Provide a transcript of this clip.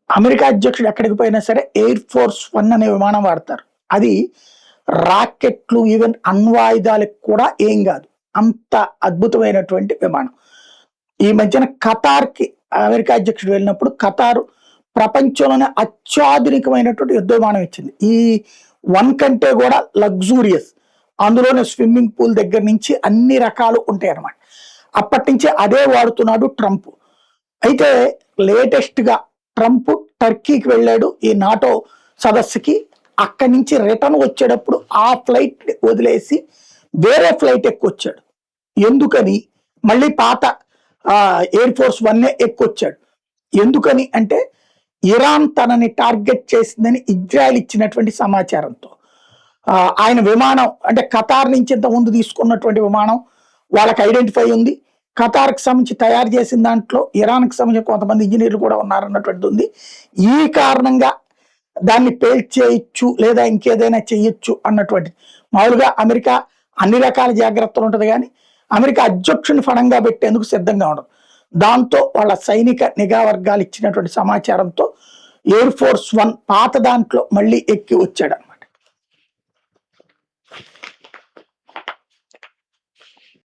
America అధ్యక్షుడు ఎక్కడికి పోయినా సరే ఎయిర్ ఫోర్స్ 1 అనే విమానం వాడతారు. అది రాకెట్లు ఈవెన్ అణ్వాయుధాలకు కూడా ఏం కాదు, అంత అద్భుతమైనటువంటి విమానం. ఈ మధ్యన ఖతార్కి అమెరికా అధ్యక్షుడు వెళ్ళినప్పుడు ఖతార్ ప్రపంచంలోనే అత్యాధునికమైనటువంటి యుద్ధ విమానం ఇచ్చింది. ఈ 1 కంటే కూడా లగ్జూరియస్, అందులోనే స్విమ్మింగ్ పూల్ దగ్గర నుంచి అన్ని రకాలు ఉంటాయి అన్నమాట. అప్పటి నుంచి అదే వాడుతున్నాడు ట్రంప్. అయితే లేటెస్ట్ గా ట్రంప్ టర్కీకి వెళ్ళాడు ఈ నాటో సదస్సుకి. అక్కడి నుంచి రిటర్న్ వచ్చేటప్పుడు ఆ ఫ్లైట్ వదిలేసి వేరే ఫ్లైట్ ఎక్కువచ్చాడు. ఎందుకని? మళ్ళీ పాత ఎయిర్ ఫోర్స్ 1 ఎక్కువచ్చాడు. ఎందుకని అంటే ఇరాన్ తనని టార్గెట్ చేసిందని ఇజ్రాయెల్ ఇచ్చినటువంటి సమాచారంతో ఆయన విమానం అంటే ఖతార్ నుంచి ఇంత ముందు తీసుకున్నటువంటి విమానం వాళ్ళకి ఐడెంటిఫై ఉంది. ఖతార్కి సంబంధించి తయారు చేసిన దాంట్లో ఇరాన్కి సంబంధించి కొంతమంది ఇంజనీర్లు కూడా ఉన్నారన్నటువంటిది ఉంది. ఈ కారణంగా దాన్ని పేల్చేయచ్చు లేదా ఇంకేదైనా చెయ్యొచ్చు అన్నటువంటి. మామూలుగా అమెరికా అన్ని రకాల జాగ్రత్తలు ఉంటుంది, కానీ అమెరికా అధ్యక్షుని ఫణంగా పెట్టేందుకు సిద్ధంగా ఉండదు. దాంతో వాళ్ళ సైనిక నిఘా వర్గాలు ఇచ్చినటువంటి సమాచారంతో ఎయిర్ ఫోర్స్ 1 పాత దాంట్లో మళ్ళీ ఎక్కి వచ్చాడు అనమాట.